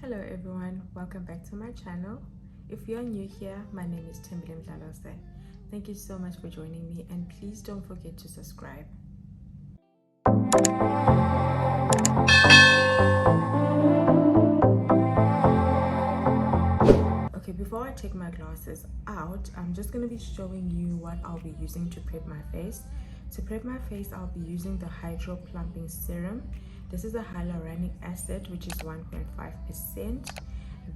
Hello everyone, welcome back to my channel. If you're new here, my name is W.Beauty. Thank you so much for joining me, and please don't forget to subscribe. Okay, before I take my glasses out, I'm just going to be showing you what I'll be using to prep my face. To prep my face, I'll be using the Hydro Plumping Serum. This is a hyaluronic acid, which is 1.5%.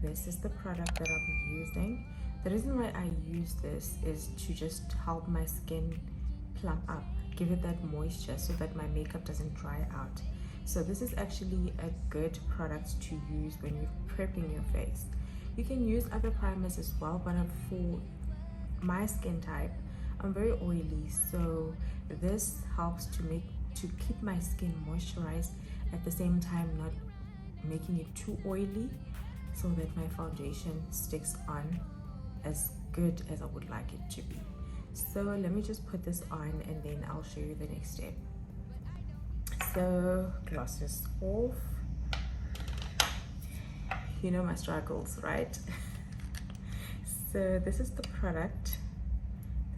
This is the product that I'll be using. The reason why I use this is to just help my skin plump up, give it that moisture so that my makeup doesn't dry out. So this is actually a good product to use when you're prepping your face. You can use other primers as well, but for my skin type, I'm very oily, so this helps to keep my skin moisturized, at the same time not making it too oily, so that my foundation sticks on as good as I would like it to be. So let me just put this on and then I'll show you the next step. So glasses off. You know my struggles, right? So this is the product.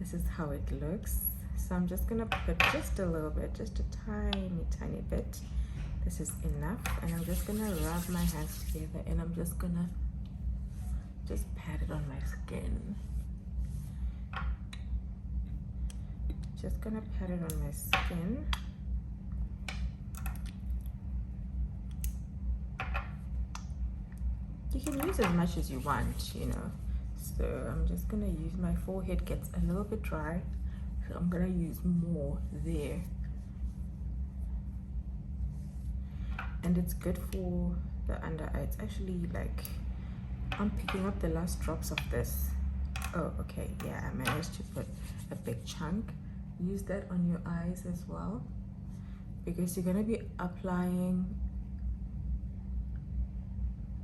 This is how it looks. So I'm just gonna put just a little bit, just a tiny bit. This is enough, and I'm just gonna rub my hands together, and I'm just gonna pat it on my skin. Just gonna pat it on my skin. You can use as much as you want, you know. So I'm just gonna use, my forehead gets a little bit dry, so I'm gonna use more there. And it's good for the under eye. It's actually like, I'm picking up the last drops of this. Oh, okay, yeah, I managed to put a big chunk. Use that on your eyes as well, because you're gonna be applying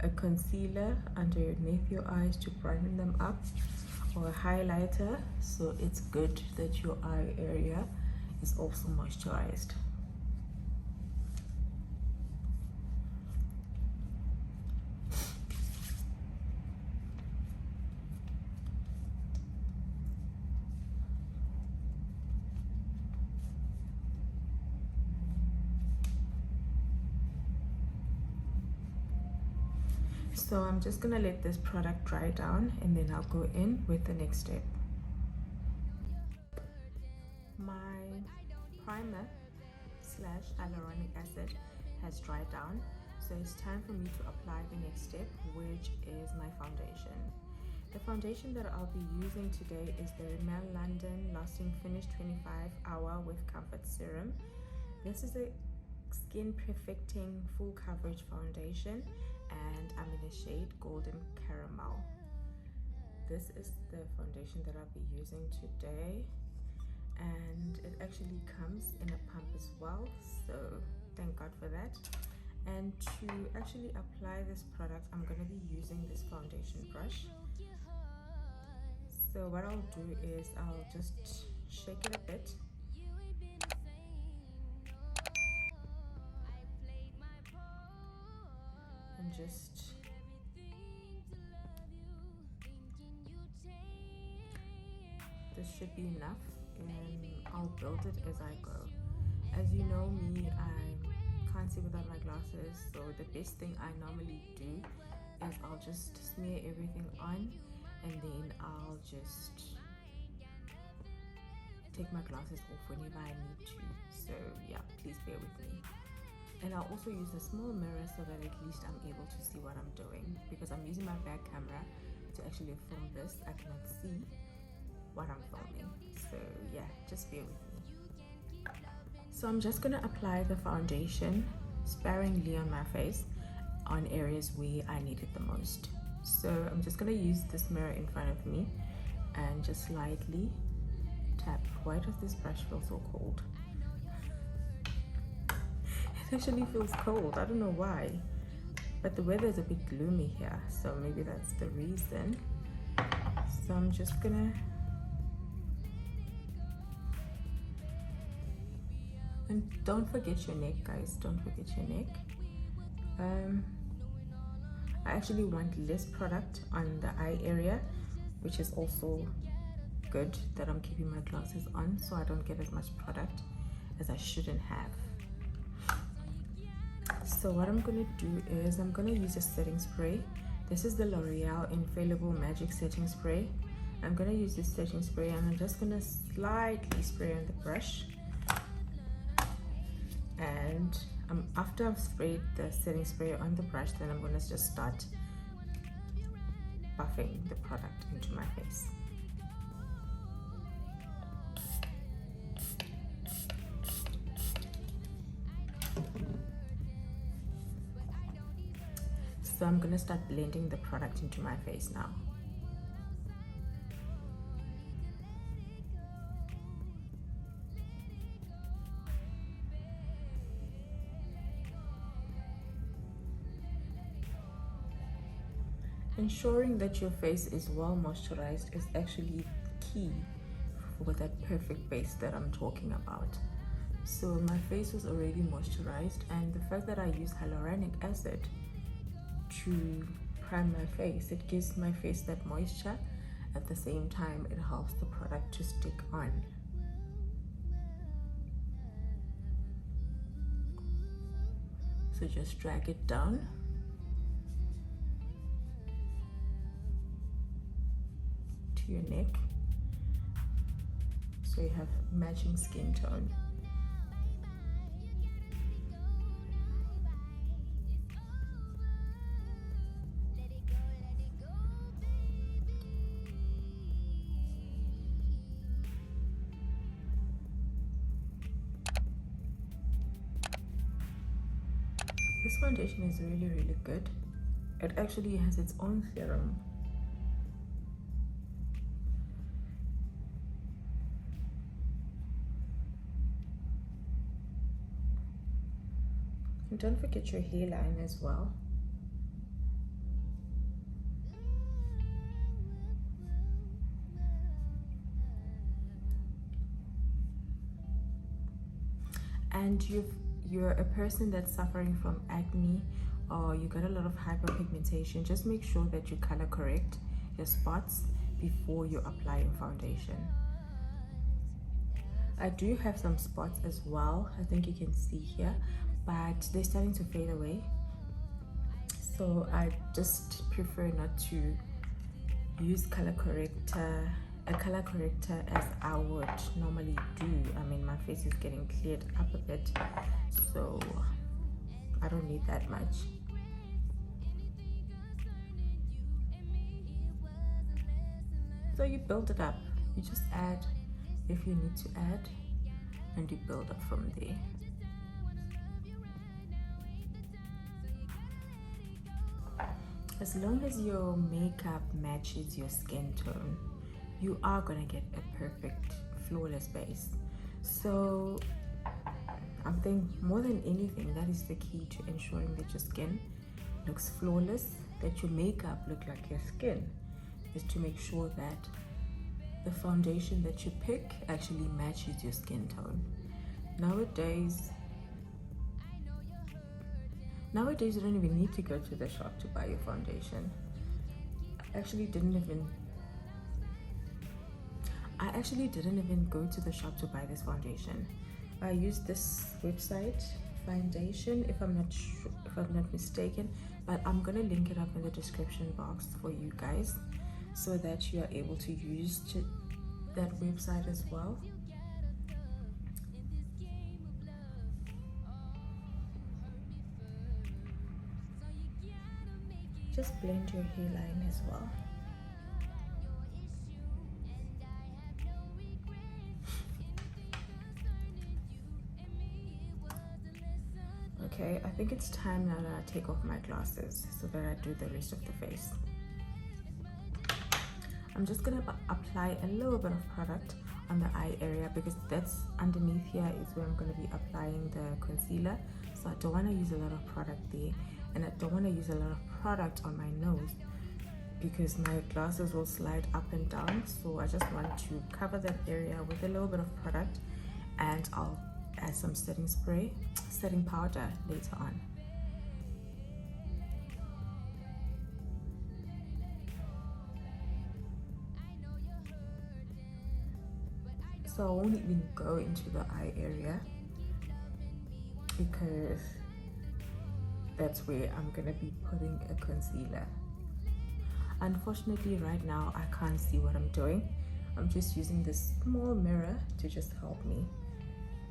a concealer underneath your eyes to brighten them up, or a highlighter, so it's good that your eye area is also moisturized. So I'm just gonna let this product dry down, and then I'll go in with the next step. My primer slash hyaluronic acid has dried down, so it's time for me to apply the next step, which is my foundation. The foundation that I'll be using today is the Rimmel London Lasting Finish 25-Hour with Comfort Serum. This is a skin perfecting full coverage foundation, and I'm in a shade Golden Caramel. This is the foundation that I'll be using today, and it actually comes in a pump as well, so thank God for that. And to actually apply this product, I'm going to be using this foundation brush. So what I'll do is I'll just shake it a bit, and just this should be enough, and I'll build it as I go. As you know me, I can't see without my glasses, so the best thing I normally do is I'll just smear everything on, and then I'll just take my glasses off whenever I need to. So yeah, please bear with me. And I'll also use a small mirror so that at least I'm able to see what I'm doing, because I'm using my back camera to actually film this. I cannot see what I'm filming, so yeah, just bear with me. So I'm just gonna apply the foundation sparingly on my face, on areas where I need it the most. So I'm just gonna use this mirror in front of me and just slightly tap. Why does this brush feel so cold? It actually feels cold, I don't know why, but the weather is a bit gloomy here, so maybe that's the reason. So I'm just gonna, and don't forget your neck, guys, don't forget your neck. I actually want less product on the eye area, which is also good that I'm keeping my glasses on so I don't get as much product as I shouldn't have. So what I'm going to do is I'm going to use a setting spray. This is the L'Oreal Infallible Magic Setting Spray. I'm going to use this setting spray and I'm just going to slightly spray on the brush. And after I've sprayed the setting spray on the brush, then I'm going to just start buffing the product into my face. So I'm going to start blending the product into my face now. Ensuring that your face is well moisturized is actually key for that perfect base that I'm talking about. So my face was already moisturized, and the fact that I use hyaluronic acid to prime my face, it gives my face that moisture. At the same time, it helps the product to stick on. So just drag it down. To your neck, so you have matching skin tone. This foundation is really good. It actually has its own serum. And don't forget your hairline as well. And you're a person that's suffering from acne, or you got a lot of hyperpigmentation, just make sure that you color correct your spots before you apply your foundation. I do have some spots as well, I think you can see here, but they're starting to fade away, so I just prefer not to use a color corrector as I would normally do. I mean, my face is getting cleared up a bit, so I don't need that much. So you build it up, you just add if you need to add, and you build up from there. As long as your makeup matches your skin tone, you are gonna get a perfect, flawless base. So I think more than anything, that is the key to ensuring that your skin looks flawless, that your makeup look like your skin, is to make sure that the foundation that you pick actually matches your skin tone. Nowadays you don't even need to go to the shop to buy your foundation. I actually didn't even go to the shop to buy this foundation. I used this website, Foundation, if I'm not mistaken, but I'm gonna link it up in the description box for you guys so that you are able to use that website as well. Just blend your hairline as well. Okay, I think it's time now that I take off my glasses so that I do the rest of the face. I'm just gonna apply a little bit of product on the eye area, because that's underneath here is where I'm gonna be applying the concealer. So I don't wanna use a lot of product there, and I don't wanna use a lot of product on my nose because my glasses will slide up and down. So I just want to cover that area with a little bit of product, and I'll add some setting powder later on. so I won't even go into the eye area because that's where I'm gonna be putting a concealer. Unfortunately, right now I can't see what I'm doing. I'm just using this small mirror to just help me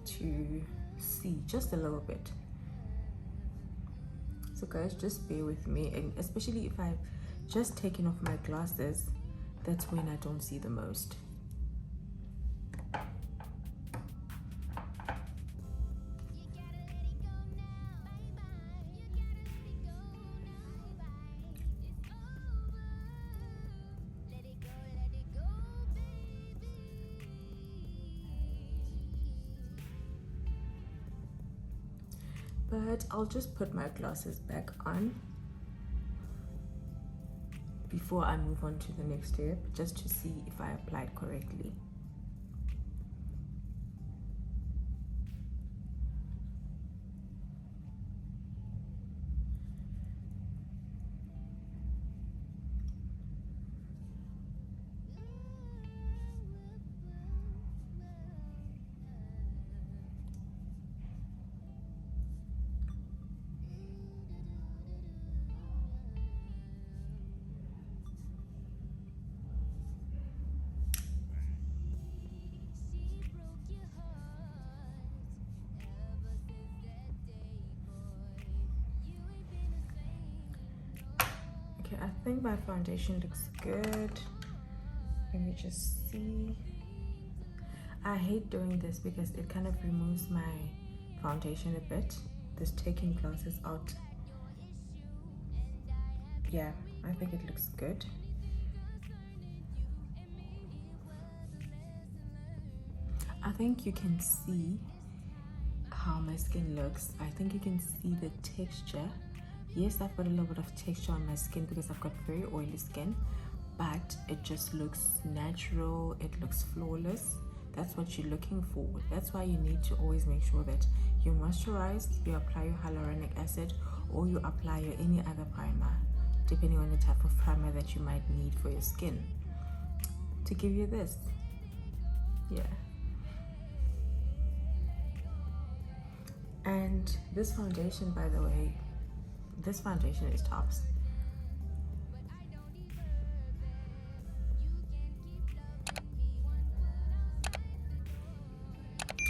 to see just a little bit. So guys, just bear with me, and especially if I've just taken off my glasses, that's when I don't see the most. But I'll just put my glasses back on before I move on to the next step, just to see if I applied correctly. I think my foundation looks good. Let me just see. I hate doing this because it kind of removes my foundation a bit. This taking glasses out. Yeah, I think it looks good. I think you can see how my skin looks. I think you can see the texture. Yes, I've got a little bit of texture on my skin because I've got very oily skin, but it just looks natural, it looks flawless. That's what you're looking for. That's why you need to always make sure that you moisturize, you apply your hyaluronic acid, or you apply your any other primer, depending on the type of primer that you might need for your skin to give you this. Yeah. And this foundation, by the way, this foundation is tops.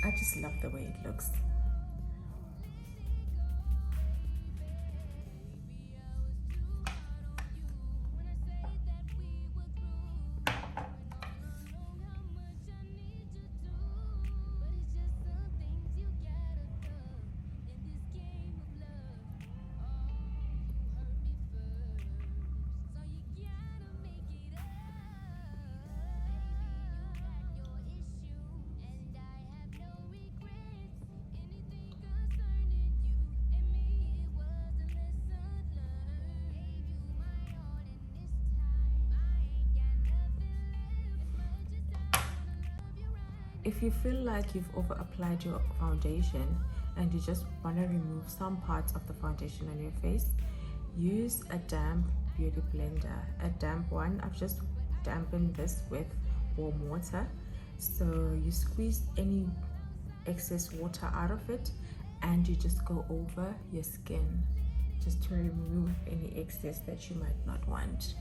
I just love the way it looks. If you feel like you've over applied your foundation and you just want to remove some parts of the foundation on your face, use a damp beauty blender, a damp one. I've just dampened this with warm water, so you squeeze any excess water out of it and you just go over your skin just to remove any excess that you might not want.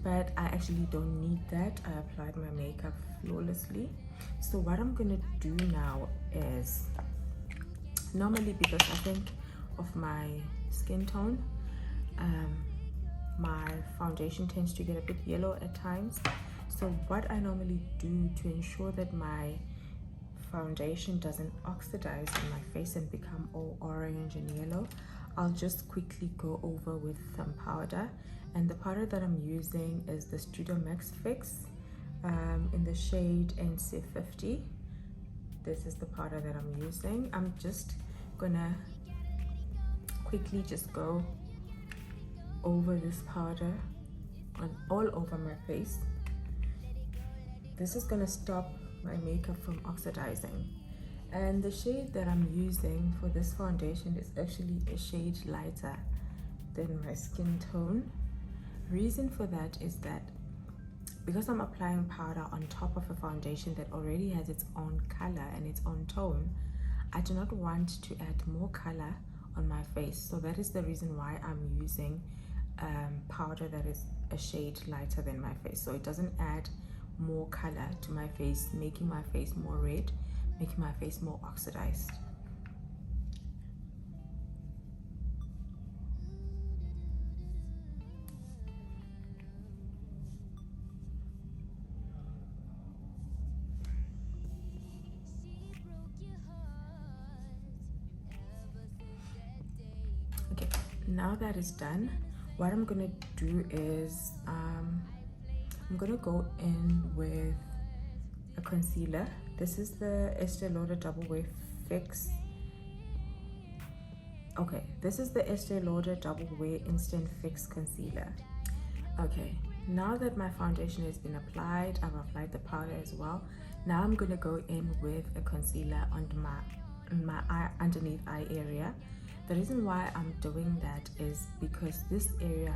But I actually don't need that. I applied my makeup flawlessly. So what I'm gonna do now is, normally because I think of my skin tone, my foundation tends to get a bit yellow at times. So what I normally do to ensure that my foundation doesn't oxidize in my face and become all orange and yellow, I'll just quickly go over with some powder. And the powder that I'm using is the Studio Max Fix in the shade NC50. This is the powder that I'm using. I'm just gonna quickly just go over this powder on all over my face. This is gonna stop my makeup from oxidizing. And the shade that I'm using for this foundation is actually a shade lighter than my skin tone. Reason for that is that because I'm applying powder on top of a foundation that already has its own color and its own tone, I do not want to add more color on my face. So that is the reason why I'm using powder that is a shade lighter than my face, so it doesn't add more color to my face, making my face more red, making my face more oxidized. Okay, now that is done, what I'm gonna do is I'm gonna go in with a concealer. This is the Estee Lauder Double Wear Fix. Okay, this is the Estee Lauder Double Wear Instant Fix Concealer. Okay, now that my foundation has been applied, I've applied the powder as well. Now I'm gonna go in with a concealer on my eye, underneath eye area. The reason why I'm doing that is because this area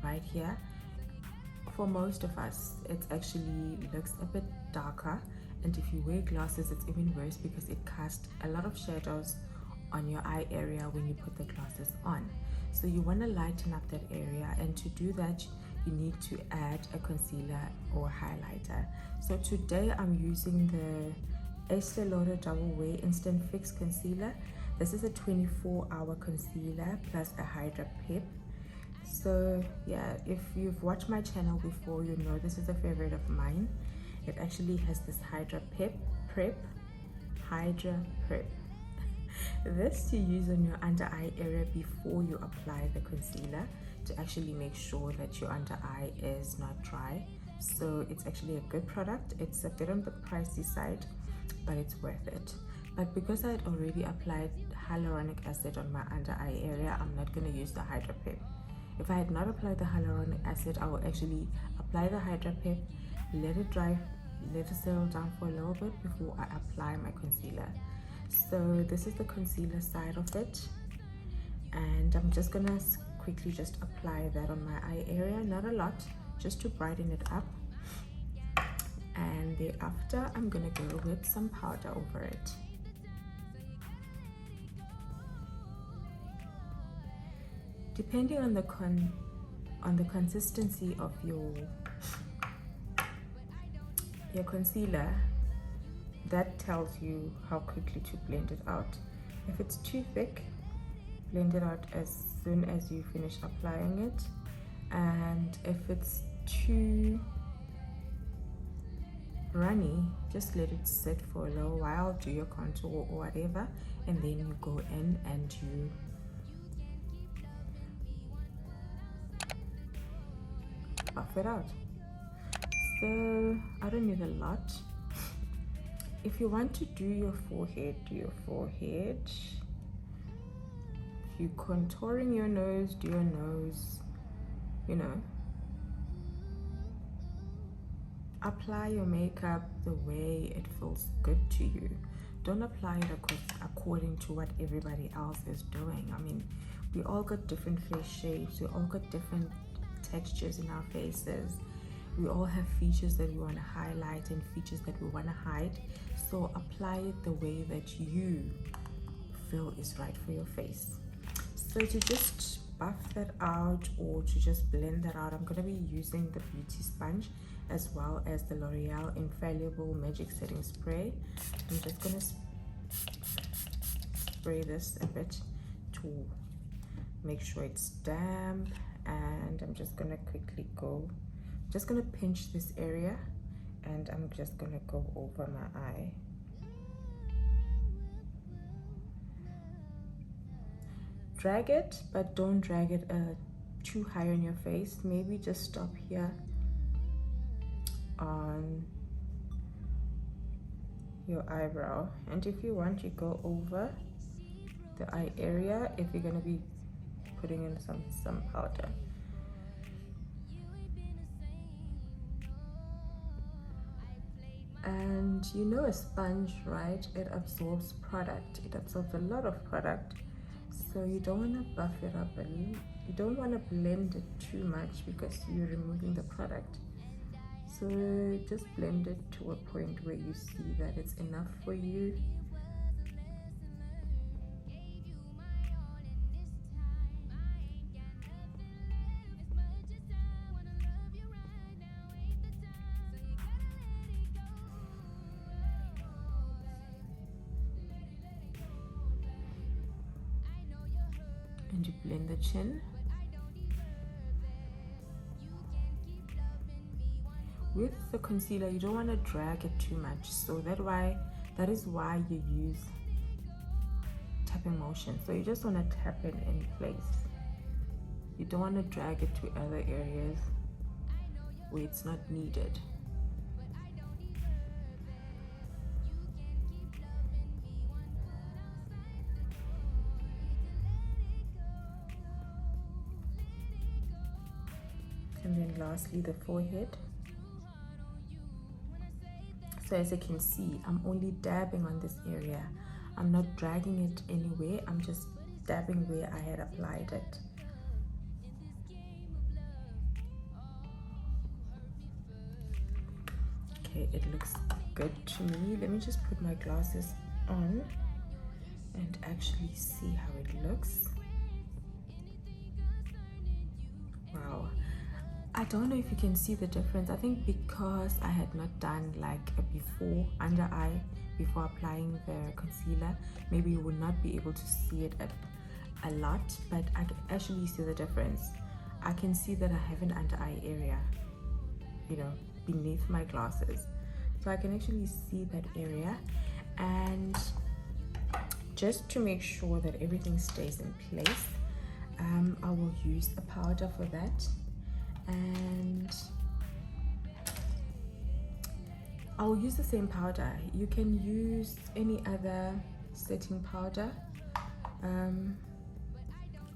right here, for most of us, it actually looks a bit darker, and if you wear glasses, it's even worse because it casts a lot of shadows on your eye area when you put the glasses on. So you want to lighten up that area, and to do that, you need to add a concealer or highlighter. So today I'm using the Estee Lauder Double Wear Instant Fix Concealer. This is a 24-hour concealer plus a Hydra Pep. So yeah, if you've watched my channel before, you know this is a favorite of mine. It actually has this Hydra Prep. This you use on your under eye area before you apply the concealer to actually make sure that your under eye is not dry. So it's actually a good product. It's a bit on the pricey side, but it's worth it. But because I had already applied hyaluronic acid on my under eye area, I'm not going to use the Hydra Pep. If I had not applied the hyaluronic acid, I will actually apply the Hydra Pep, let it dry, let it settle down for a little bit before I apply my concealer. So this is the concealer side of it, and I'm just gonna quickly just apply that on my eye area, not a lot, just to brighten it up. And thereafter, I'm gonna go with some powder over it. Depending on the consistency of your concealer, that tells you how quickly to blend it out. If it's too thick, blend it out as soon as you finish applying it, and if it's too runny, just let it sit for a little while, do your contour or whatever, and then you go in and you buff it out. So I don't need a lot. If you want to do your forehead, do your forehead. If you're contouring your nose, do your nose. You know, apply your makeup the way it feels good to you. Don't apply it according to what everybody else is doing. I mean, we all got different face shapes, we all got different textures in our faces. We all have features that we want to highlight and features that we want to hide. So apply it the way that you feel is right for your face. So to just buff that out or to just blend that out, I'm going to be using the beauty sponge as well as the L'Oreal Infallible Magic Setting Spray. I'm just going to spray this a bit to make sure it's damp, and I'm just going to quickly go, just going to pinch this area, and I'm just going to go over my eye. Drag it, but don't drag it too high on your face. Maybe just stop here on your eyebrow, and if you want, you go over the eye area if you're going to be putting in some powder. And you know, a sponge, right? It absorbs product. It absorbs a lot of product. So you don't want to buff it up, and you don't want to blend it too much because you're removing the product. So just blend it to a point where you see that it's enough for you. And you blend the chin. With the concealer, you don't want to drag it too much, so that is why you use tapping motion. So you just want to tap it in place. You don't want to drag it to other areas where it's not needed. And then lastly, the forehead. So as you can see, I'm only dabbing on this area. I'm not dragging it anywhere. I'm just dabbing where I had applied it. Okay, it looks good to me. Let me just put my glasses on and actually see how it looks. Wow. I don't know if you can see the difference. I think because I had not done like a before under eye before applying the concealer, maybe you would not be able to see it a lot, but I can actually see the difference. I can see that I have an under eye area, you know, beneath my glasses. So I can actually see that area. And just to make sure that everything stays in place, I will use a powder for that. And I'll use the same powder. You can use any other setting powder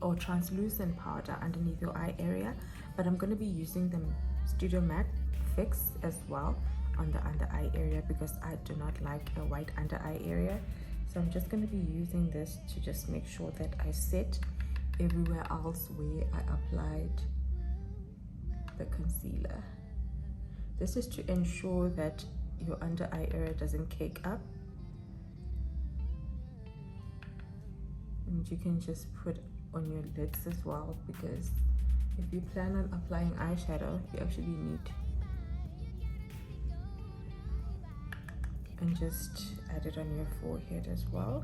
or translucent powder underneath your eye area, but I'm going to be using the Studio Matte Fix as well on the under eye area because I do not like a white under eye area. So I'm just going to be using this to just make sure that I set everywhere else where I applied the concealer. This is to ensure that your under eye area doesn't cake up, and you can just put on your lids as well, because if you plan on applying eyeshadow, you actually need, and just add it on your forehead as well,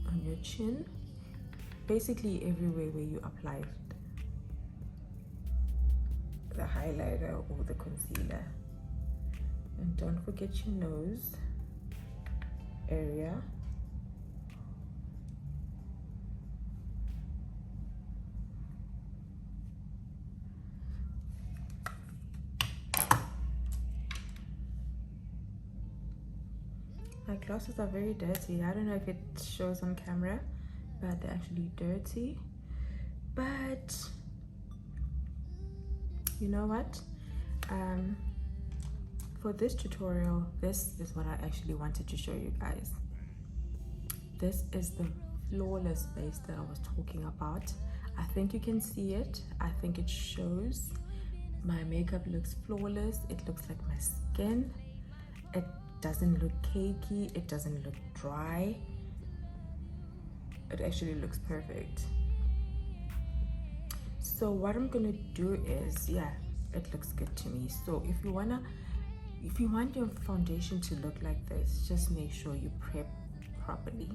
on your chin, basically everywhere where you applied the highlighter or the concealer. And don't forget your nose area. My glasses are very dirty. I don't know if it shows on camera, but they're actually dirty. But you know what, for this tutorial, this is what I actually wanted to show you guys. This is the flawless base that I was talking about. I think you can see it. I think it shows. My makeup looks flawless. It looks like my skin. It doesn't look cakey. It doesn't look dry. It actually looks perfect. So what I'm gonna do is, yeah, it looks good to me. So if you want your foundation to look like this, just make sure you prep properly.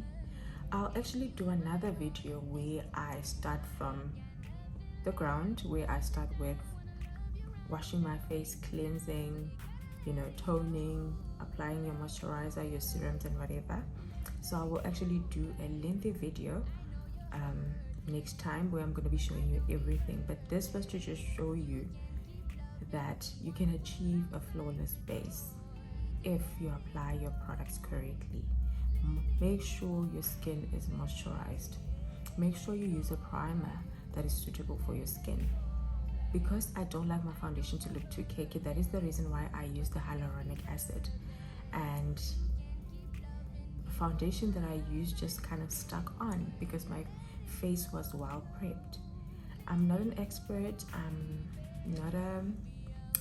I'll actually do another video where I start from the ground, where I start with washing my face, cleansing, you know, toning, applying your moisturizer, your serums and whatever. So I will actually do a lengthy video next time where I'm going to be showing you everything, but this was to just show you that you can achieve a flawless base if you apply your products correctly. Make sure your skin is moisturized. Make sure you use a primer that is suitable for your skin. Because I don't like my foundation to look too cakey, that is the reason why I use the hyaluronic acid. And foundation that I used just kind of stuck on because my face was well prepped. I'm not an expert. not a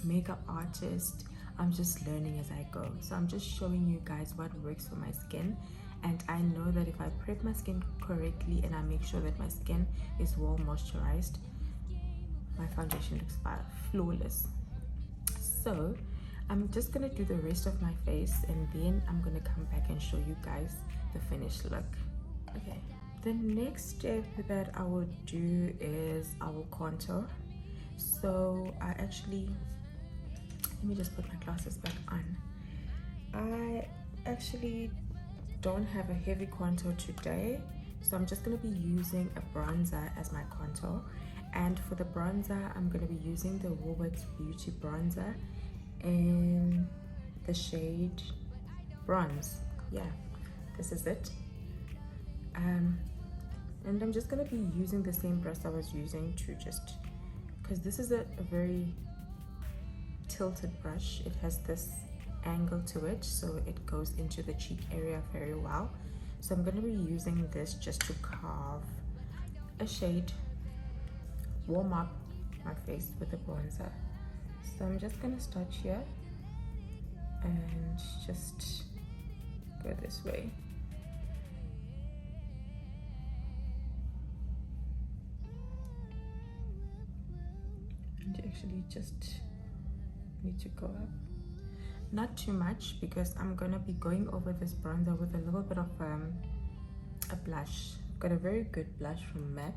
makeup artist. I'm just learning as I go. So I'm just showing you guys what works for my skin. And I know that if I prep my skin correctly and I make sure that my skin is well moisturized, my foundation looks flawless. So I'm just gonna do the rest of my face and then I'm gonna come back and show you guys the finished look. Okay, the next step that I will do is I will contour. So let me just put my glasses back on. I actually don't have a heavy contour today, so I'm just going to be using a bronzer as my contour. And for the bronzer, I'm going to be using the W.Beauty bronzer in the shade Bronze. Yeah, this is it. And I'm just going to be using the same brush I was using to just, because this is a very tilted brush. It has this angle to it, so it goes into the cheek area very well. So I'm going to be using this just to carve a shade, warm up my face with the bronzer. So I'm just going to start here and just go this way. And you actually just need to go up, not too much, because I'm gonna be going over this bronzer with a little bit of a blush. I've got a very good blush from MAC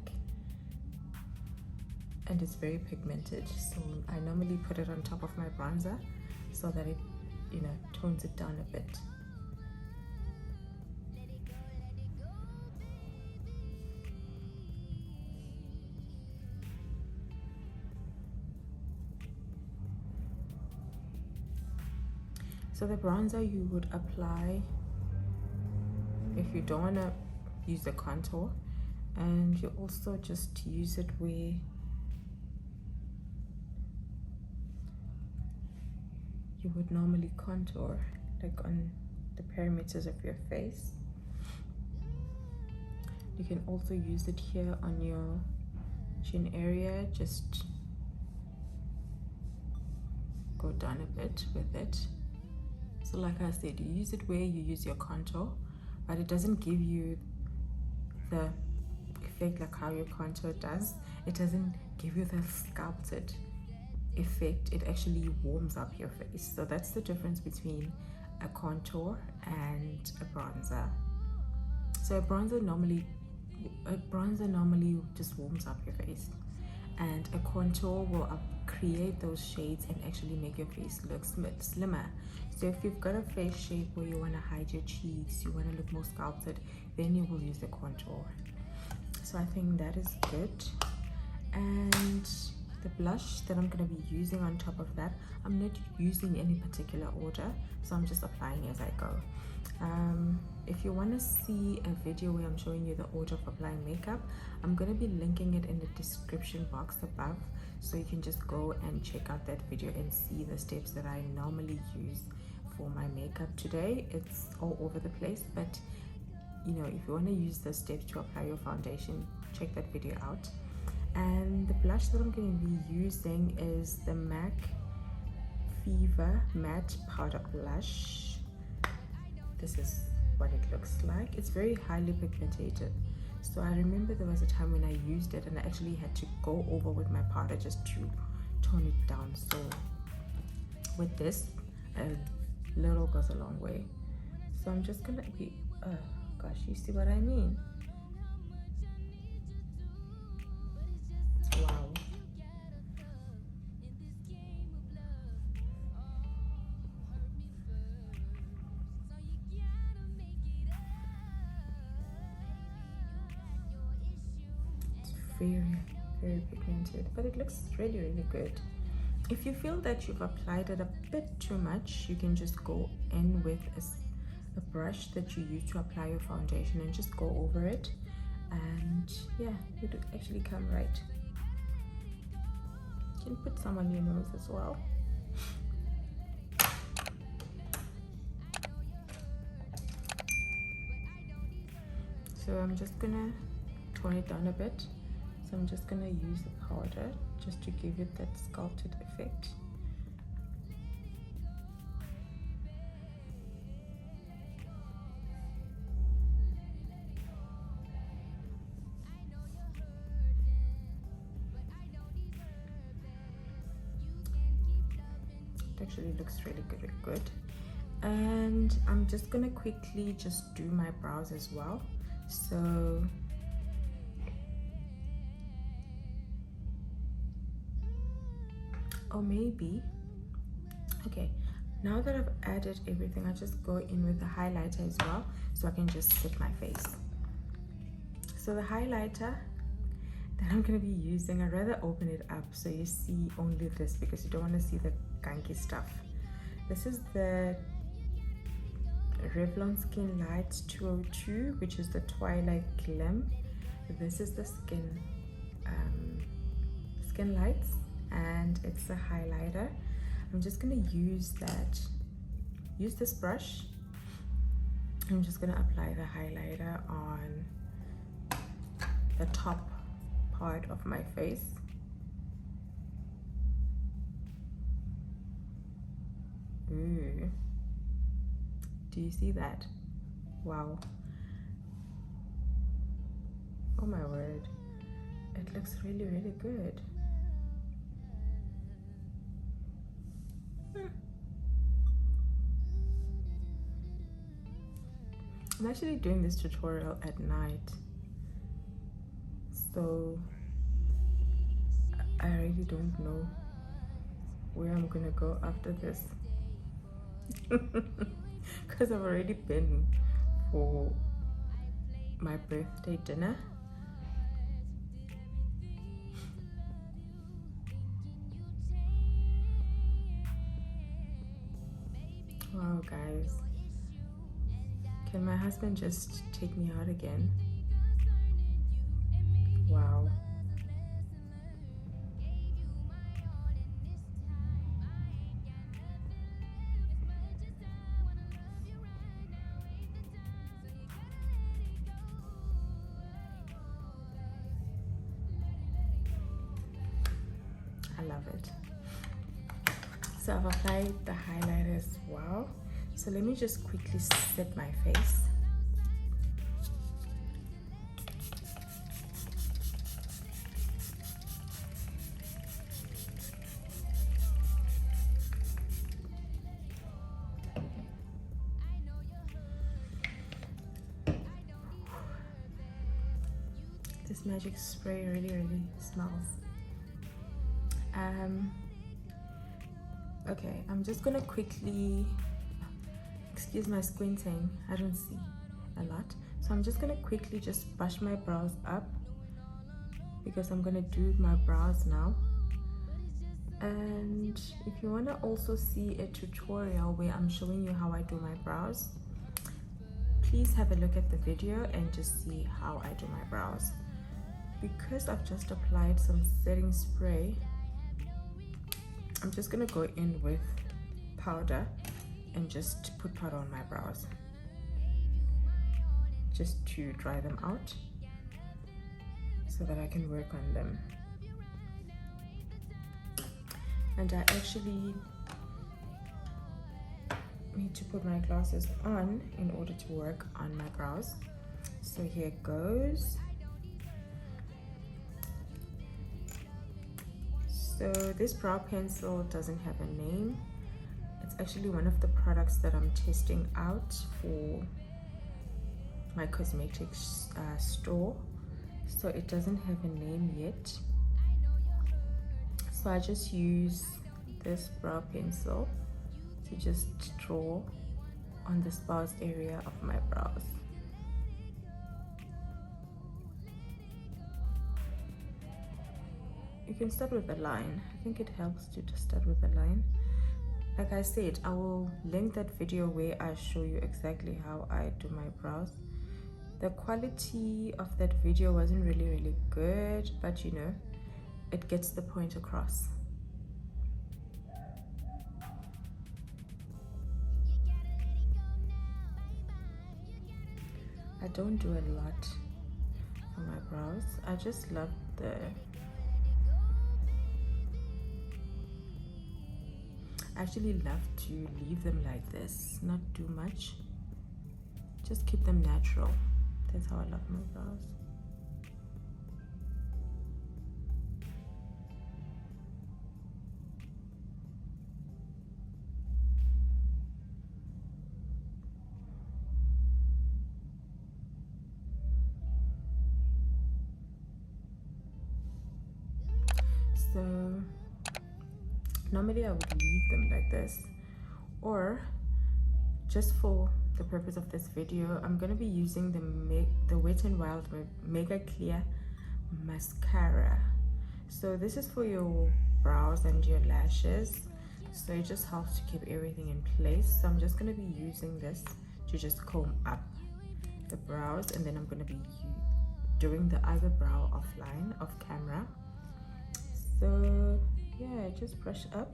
and it's very pigmented, so I normally put it on top of my bronzer so that it, you know, tones it down a bit. So the bronzer you would apply if you don't want to use the contour, and you also just use it where you would normally contour, like on the perimeters of your face. You can also use it here on your chin area, just go down a bit with it. So like I said, you use it where you use your contour, but it doesn't give you the effect like how your contour does. It doesn't give you the sculpted effect. It actually warms up your face. So that's the difference between a contour and a bronzer. So a bronzer normally just warms up your face, and a contour will create those shades and actually make your face look slimmer. So if you've got a face shape where you want to hide your cheeks, you want to look more sculpted, then you will use the contour. So I think that is good. And the blush that I'm going to be using on top of that, I'm not using any particular order, so I'm just applying as I go. If you want to see a video where I'm showing you the order of applying makeup, I'm going to be linking it in the description box above, so you can just go and check out that video and see the steps that I normally use for my makeup. Today it's all over the place, but you know, if you want to use the steps to apply your foundation, check that video out. And the blush that I'm going to be using is the MAC Fever Matte Powder Blush. This is what it looks like. It's very highly pigmented. So I remember there was a time when I used it and I actually had to go over with my powder just to tone it down. So with this, a little goes a long way. So I'm just gonna be, oh gosh, you see what I mean? Wow. Very pigmented, but it looks really good. If you feel that you've applied it a bit too much, you can just go in with a brush that you use to apply your foundation and just go over it, and yeah, it would actually come right. You can put some on your nose as well. So I'm just gonna tone it down a bit. So So I'm just gonna use the powder just to give it that sculpted effect. It actually looks really good. And I'm just gonna quickly just do my brows as well. So or maybe, okay, now that I've added everything, I just go in with the highlighter as well so I can just set my face. So the highlighter that I'm going to be using, I'd rather open it up so you see only this because you don't want to see the gunky stuff. This is the Revlon Skin Lights 202, which is the Twilight Glim. This is the Skin Lights, and it's a highlighter. I'm just going to use this brush. I'm just going to apply the highlighter on the top part of my face. Ooh. Do you see that? Wow. Oh my word. It looks really good. I'm actually doing this tutorial at night, so I really don't know where I'm gonna go after this because I've already been for my birthday dinner. Wow, guys. Can my husband just take me out again? Wow. I love it. So I've applied the highlighter as well. So let me just quickly set my face. This magic spray really smells. Okay, I'm just gonna quickly, excuse my squinting, I don't see a lot, so I'm just gonna quickly just brush my brows up because I'm gonna do my brows now. And if you want to also see a tutorial where I'm showing you how I do my brows, please have a look at the video and just see how I do my brows. Because I've just applied some setting spray, I'm just gonna go in with powder and just put powder on my brows just to dry them out so that I can work on them. And I actually need to put my glasses on in order to work on my brows. So here it goes. So this brow pencil doesn't have a name. It's actually one of the products that I'm testing out for my cosmetics store. So it doesn't have a name yet. So I just use this brow pencil to just draw on the sparse area of my brows. You can start with a line. I think it helps to just start with a line. Like I said, I will link that video where I show you exactly how I do my brows. The quality of that video wasn't really good, but you know, it gets the point across. I don't do a lot on my brows. I just love I actually love to leave them like this, not too much. Just keep them natural. That's how I love my brows. So normally I would leave them like this, or just for the purpose of this video, I'm going to be using the Wet n Wild Mega Clear Mascara. So this is for your brows and your lashes, so it just helps to keep everything in place. So I'm just going to be using this to just comb up the brows, and then I'm going to be doing the other brow offline, off camera. So yeah, just brush up.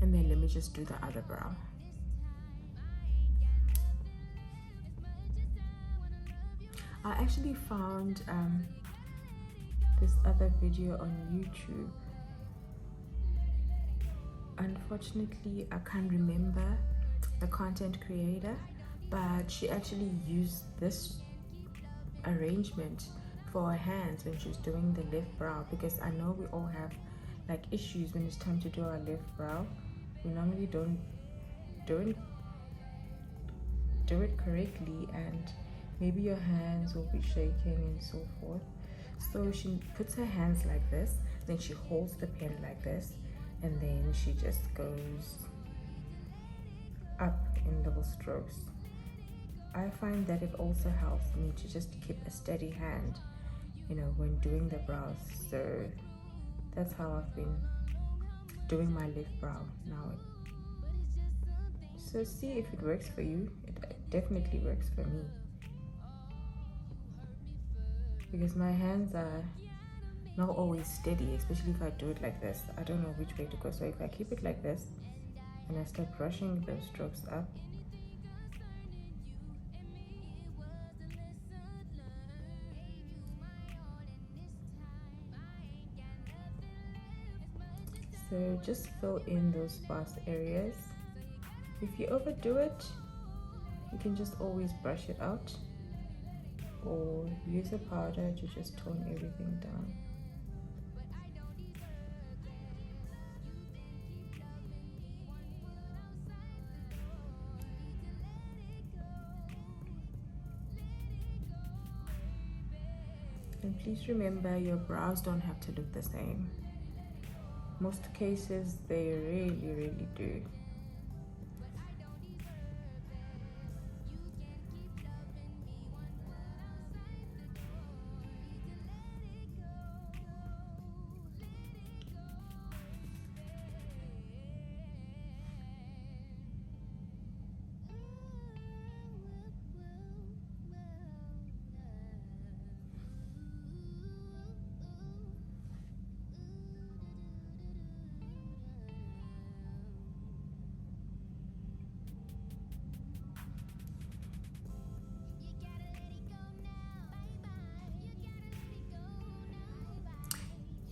And then let me just do the other brow. I actually found this other video on YouTube. Unfortunately, I can't remember the content creator, but she actually used this arrangement for her hands when she was doing the left brow, because I know we all have like issues when it's time to do our left brow. We normally don't do it correctly, and maybe your hands will be shaking and so forth. So she puts her hands like this, then she holds the pen like this, and then she just goes up in little strokes. I find that it also helps me to just keep a steady hand, you know, when doing the brows. So that's how I've been doing my left brow now. So see if it works for you. It definitely works for me, because my hands are not always steady, especially if I do it like this. I don't know which way to go. So if I keep it like this and I start brushing those strokes up, so just fill in those sparse areas. If you overdo it, you can just always brush it out, or use a powder to just tone everything down. And please remember, your brows don't have to look the same. Most cases they really do.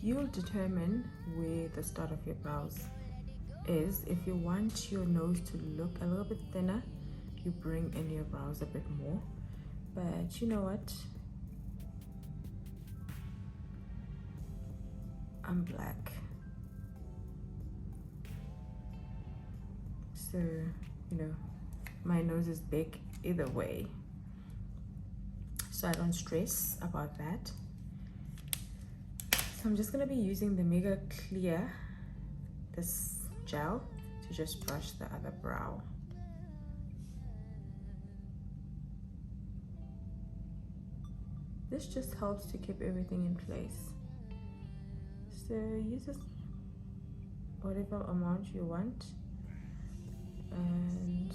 You'll determine where the start of your brows is. If you want your nose to look a little bit thinner, you bring in your brows a bit more. But you know what? I'm black. So, you know, my nose is big either way. So I don't stress about that. So I'm just going to be using the Mega Clear, this gel, to just brush the other brow. This just helps to keep everything in place. So use this whatever amount you want, and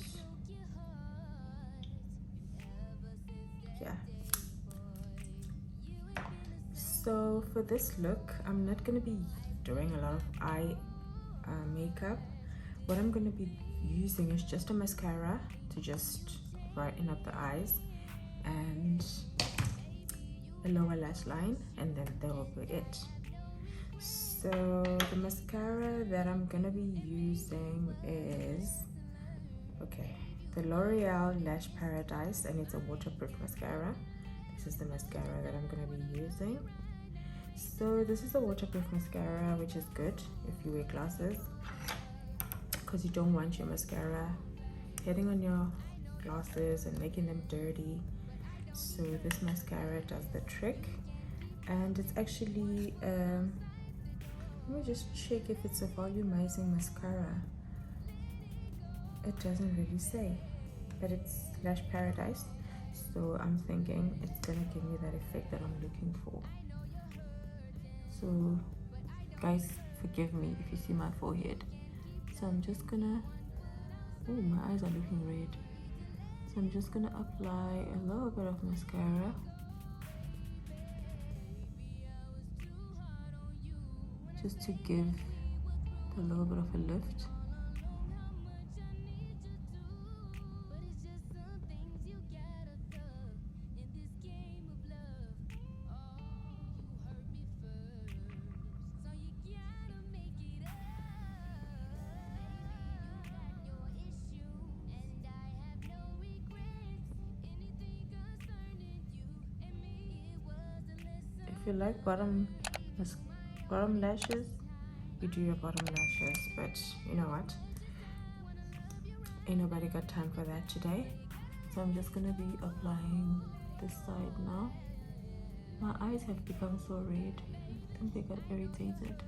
yeah. So for this look, I'm not going to be doing a lot of eye makeup. What I'm going to be using is just a mascara to just brighten up the eyes and a lower lash line, and then that will be it. So the mascara that I'm going to be using is the L'Oreal Lash Paradise, and it's a waterproof mascara. This is the mascara that I'm going to be using. So this is a waterproof mascara, which is good if you wear glasses, because you don't want your mascara hitting on your glasses and making them dirty. So this mascara does the trick, and it's actually let me just check if it's a volumizing mascara. It doesn't really say, but it's Lash Paradise, so I'm thinking it's gonna give me that effect that I'm looking for. So guys, forgive me if you see my forehead. So I'm just gonna, oh, my eyes are looking red. So I'm just gonna apply a little bit of mascara. Just to give a little bit of a lift. If you like bottom lashes, you do your bottom lashes, but you know what, ain't nobody got time for that today. So I'm just gonna be applying this side now. My eyes have become so red. I think they got irritated.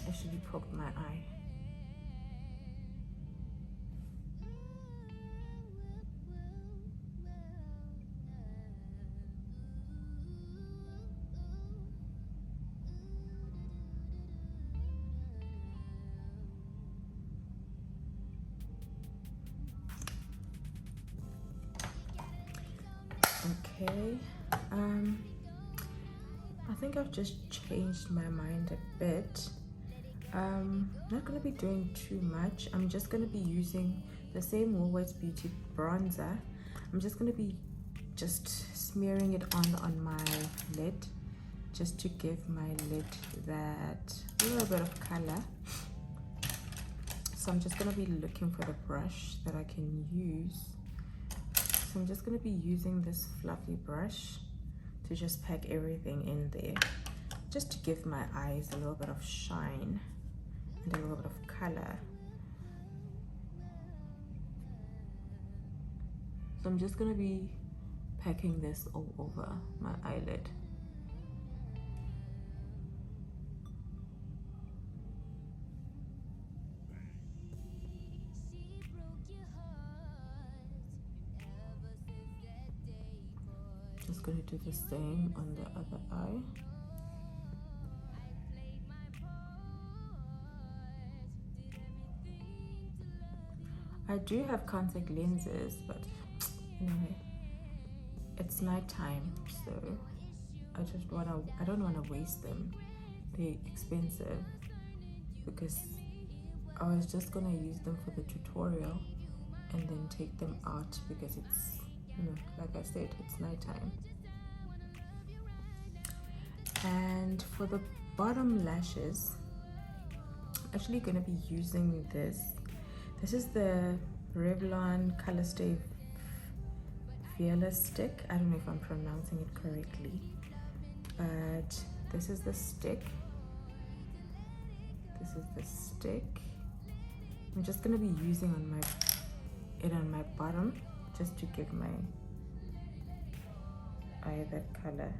Actually poked my eye. Okay, I think I've just changed my mind a bit. Not gonna be doing too much. I'm just gonna be using the same W.Beauty bronzer. I'm just gonna be smearing it on my lid, just to give my lid that little bit of color. So I'm just gonna be looking for the brush that I can use. So I'm just gonna be using this fluffy brush to just pack everything in there, just to give my eyes a little bit of shine and a little bit of color. So I'm just gonna be packing this all over my eyelid. Just gonna do the same on the other eye. I do have contact lenses, but anyway, it's nighttime, so I don't want to waste them. They're expensive, because I was just gonna use them for the tutorial and then take them out, because it's, like I said, it's nighttime. And for the bottom lashes, I'm actually gonna be using this. This is the Revlon colourstay Fearless stick. I don't know if I'm pronouncing it correctly, but this is the stick. This is the stick. I'm just gonna be using it on my bottom, just to give my eye that color.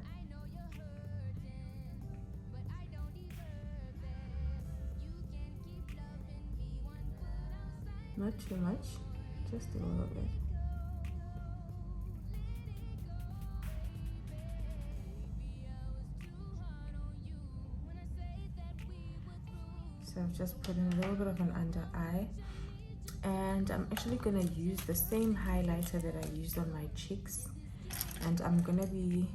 Not too much, just a little bit. So I've just put in a little bit of an under eye, and I'm actually gonna use the same highlighter that I used on my cheeks, and I'm gonna be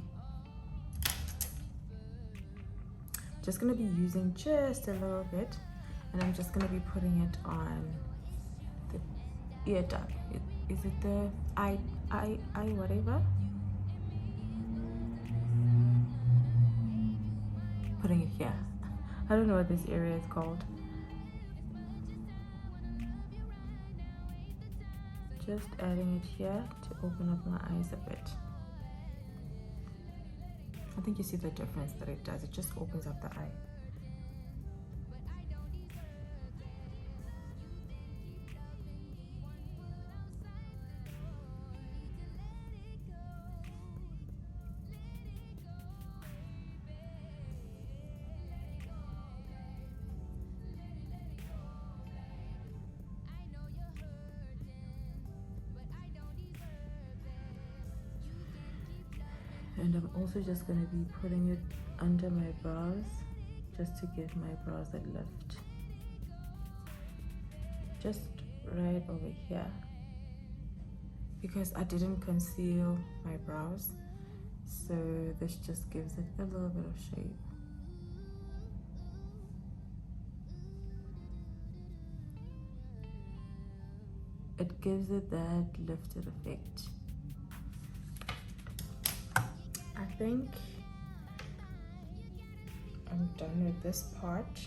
using just a little bit, and I'm just gonna be putting it on the ear duct. Is it the eye whatever? Putting it here. I don't know what this area is called. Just adding it here to open up my eyes a bit. I think you see the difference that it does. It just opens up the eye. And I'm also just going to be putting it under my brows, just to give my brows a lift. Just right over here, because I didn't conceal my brows, so this just gives it a little bit of shape. It gives it that lifted effect. I think I'm done with this part.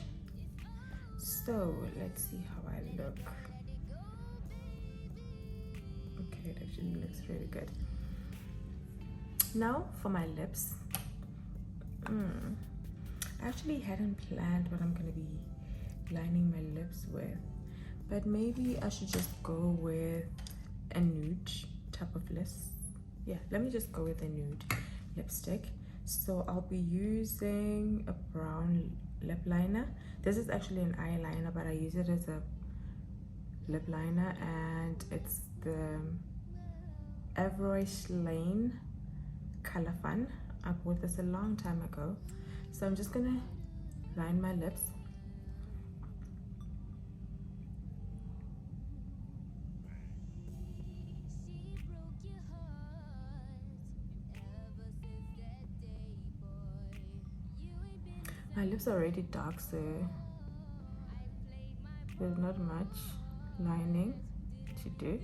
So let's see how I look. Okay, it actually looks really good. Now for my lips. I actually hadn't planned what I'm gonna be lining my lips with, but maybe I should just go with a nude type of lip. Yeah, let me just go with a nude lipstick. So I'll be using a brown lip liner. This is actually an eyeliner, but I use it as a lip liner, and it's the Eyebrow Color Fun. I bought this a long time ago. So I'm just gonna line my lips. My lips are already dark, so there's not much lining to do.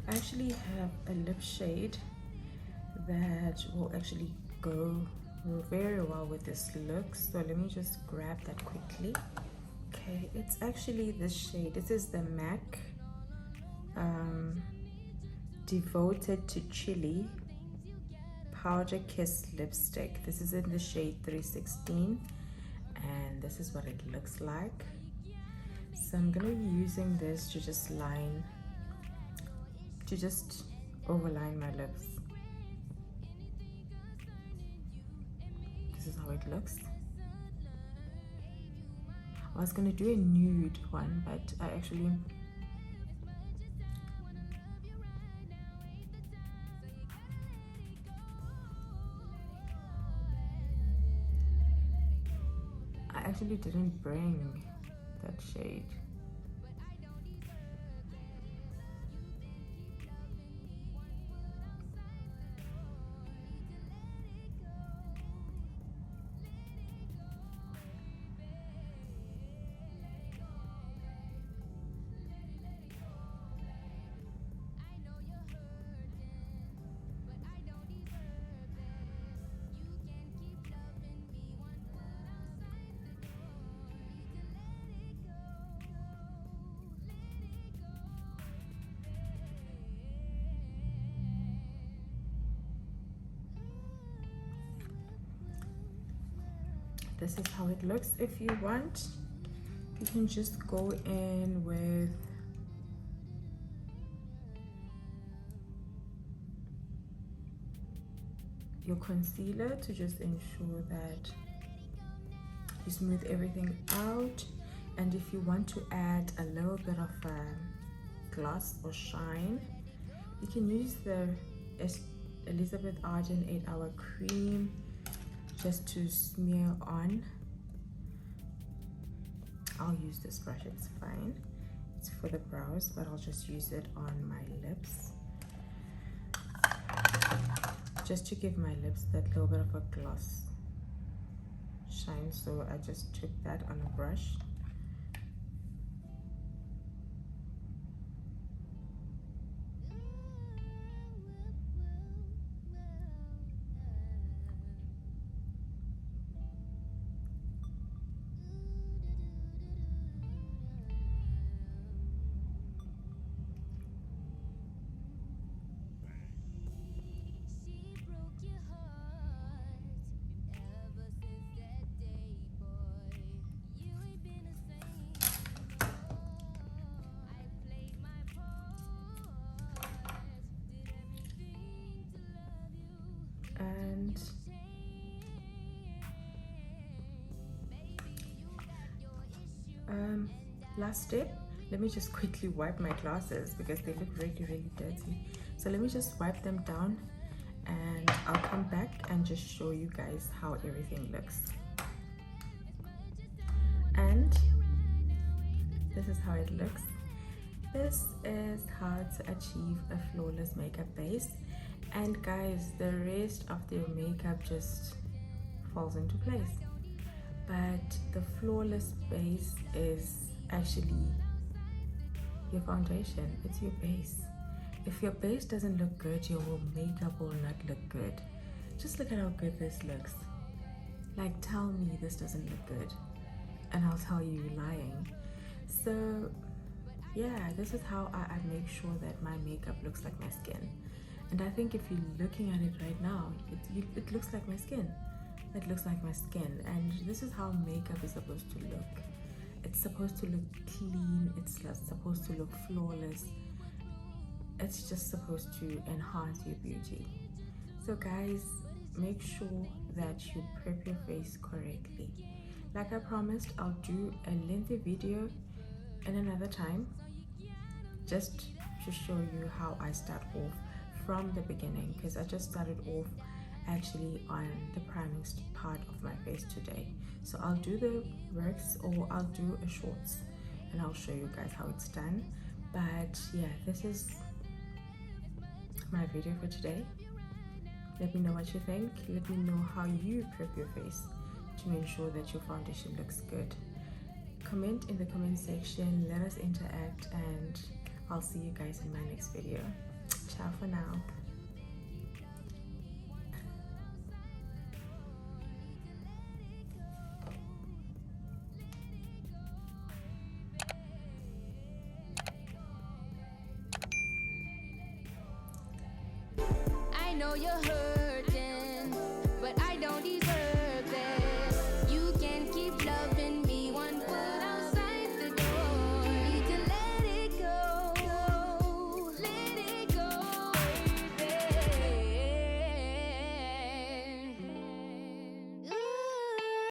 I actually have a lip shade that will actually go very well with this look, so let me just grab that quickly. Okay, it's actually this shade. This is the MAC Devoted to Chilli Powder Kiss lipstick. This is in the shade 316, and this is what it looks like. So I'm gonna be using this to just overline my lips. This is how it looks. I was gonna do a nude one, but I actually actually didn't bring that shade. This is how it looks. If you want, you can just go in with your concealer to just ensure that you smooth everything out. And if you want to add a little bit of gloss or shine, you can use the Elizabeth Arden 8-Hour Cream just to smear on. I'll use this brush, it's fine. It's for the brows, but I'll just use it on my lips, just to give my lips that little bit of a gloss shine. So I just took that on a brush. And last step, let me just quickly wipe my glasses because they look really dirty. So let me just wipe them down and I'll come back and just show you guys how everything looks. And this is how it looks. This is how to achieve a flawless makeup base. And guys, the rest of your makeup just falls into place. But the flawless base is actually your foundation. It's your base. If your base doesn't look good, your whole makeup will not look good. Just look at how good this looks. Like, tell me this doesn't look good and I'll tell you you're lying. So yeah, this is how I make sure that my makeup looks like my skin. And I think if you're looking at it right now, it looks like my skin. It looks like my skin. And this is how makeup is supposed to look. It's supposed to look clean. It's supposed to look flawless. It's just supposed to enhance your beauty. So guys, make sure that you prep your face correctly. Like I promised, I'll do a lengthy video in another time, just to show you how I start off from the beginning, because I just started off actually on the priming part of my face today. So I'll do the works, or I'll do a shorts and I'll show you guys how it's done. But yeah, this is my video for today. Let me know what you think. Let me know how you prep your face to ensure that your foundation looks good. Comment in the comment section, let us interact, and I'll see you guys in my next video. Ciao for now. I know you're hurt.